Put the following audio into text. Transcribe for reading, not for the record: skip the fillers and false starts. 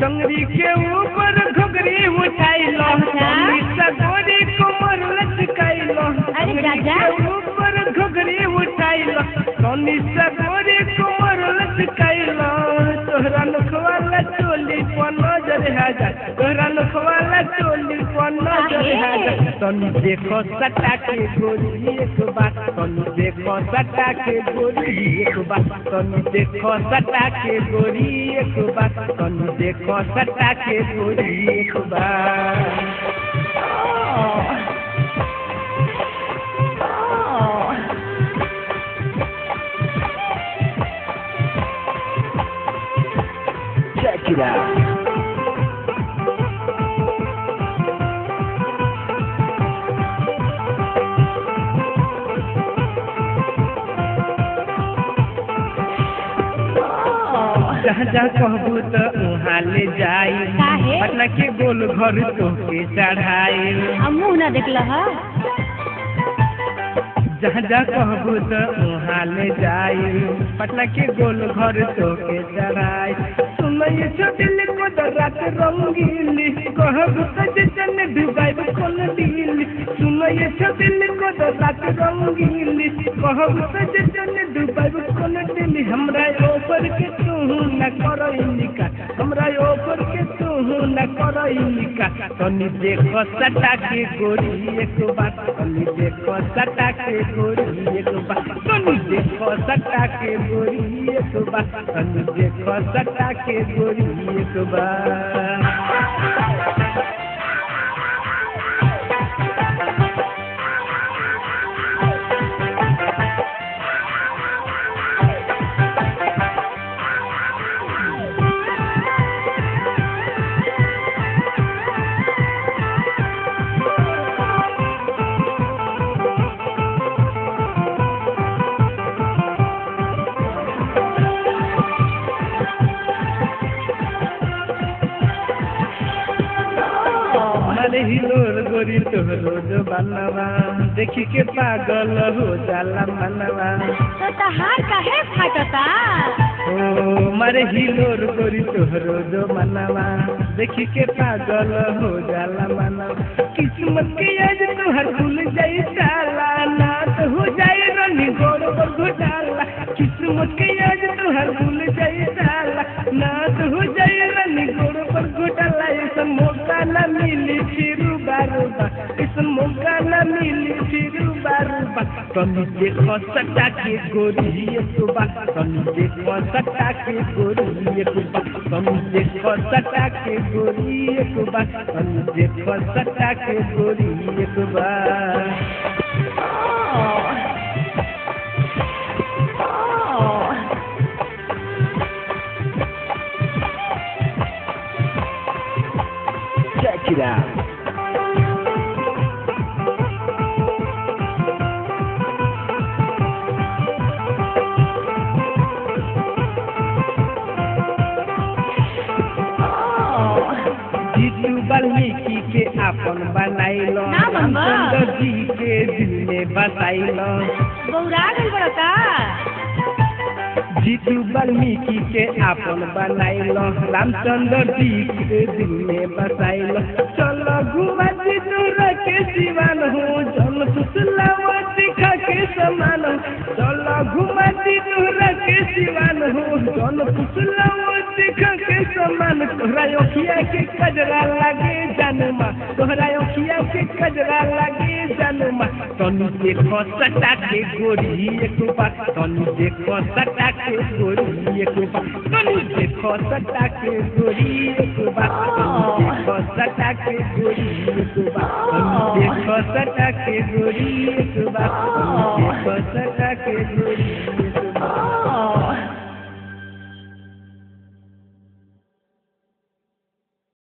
टंगरी के ऊपर घुघरी उठाइलो गोरी कोमर लचकाइलो के ऊपर घुघरी उठाइलो सोनी सा गोरी कोमर लचकाइलो तोहरा नखवाला चोली पर नजर हाजा तोहरा नखवाला चोली पर नजर हाजा तनी देखो सटा के गोरी एक बात तनी देखो सटा के गोरी एक बात तनी देखो सटा के गोरी एक बात तनी देखो सटा के गोरी एक बार Check it out. जहाँ जहाँ कहबू तो वहाँ ले जाई पटना के गोल घर तोके चढ़ाई मुँह न देखल जहाँ जहाँ कहबू तो वहाँ ले जाई पटना के गोल घर तोके चढ़ाई सुनैये छोटिल को रात रंगीली कहबू तो जन डुबाई कोन दिली सुनैये छोटिल को रात रंगीली कहबू तो जन डुबाई कोन दिली हमरा ऊपर के तू न करइलिका हमरा ऊपर के तू न करइलिका तनी देखो सटा के गोरी एक बात तनी देखो सटा के गोरी एक बात तनी देखो सटा के गोरी एक बात तनी देखो सटा के गोरी एक बात हिलोर गोरी तोहरो जो बनवा देखी के पागल हो जाला मनवा तो हार काहे फाटता ओ मारे हिलोर गोरी तोहरो जो मनवा देखी के पागल हो जाला मनवा किस्मत के आज तोहर भूल जाई साला ना तो हो जाए रनी गोड़ पर घोटाला किस्मत के आज तोहर भूल जाई साला ना तो हो जाए रनी गोड़ पर घोटाला ऐसा मौका ना मिली फिरू बारूबा इस मौका न मिली फिरू बारूबा तनी देखो सटा के गोरी एक बात तनी देखो सटा के गोरी एक बात तनी देखो सटा के गोरी एक बात तनी देखो सटा के गोरी एक बात Check it out. वाल्मीकि के आपन बनाइलो रामचंद्र जी के दिल में बसाइलो बौरा गइल बड़का जीतू वाल्मीकि के आपन बनाइलो रामचंद्र जी के दिल में बसाइलो चलो घुमा जीतू के दीवान हो जल फुसलावा दिखा के समान चलो घुमा जीतू के दीवान हो जल फुसलावा दिखा के समान तोहरा अखिया के कजरा लागे जनमा तोहरा अखिया के कजरा लागे जनमा तनी देखो सटा के गोरी एक बात तनी देखो सटा के गोरी एक बात तनी देखो सटा के गोरी एक बात तनी देखो सटा के गोरी एक बात तनी देखो सटा के गोरी एक बात तनी देखो सटा के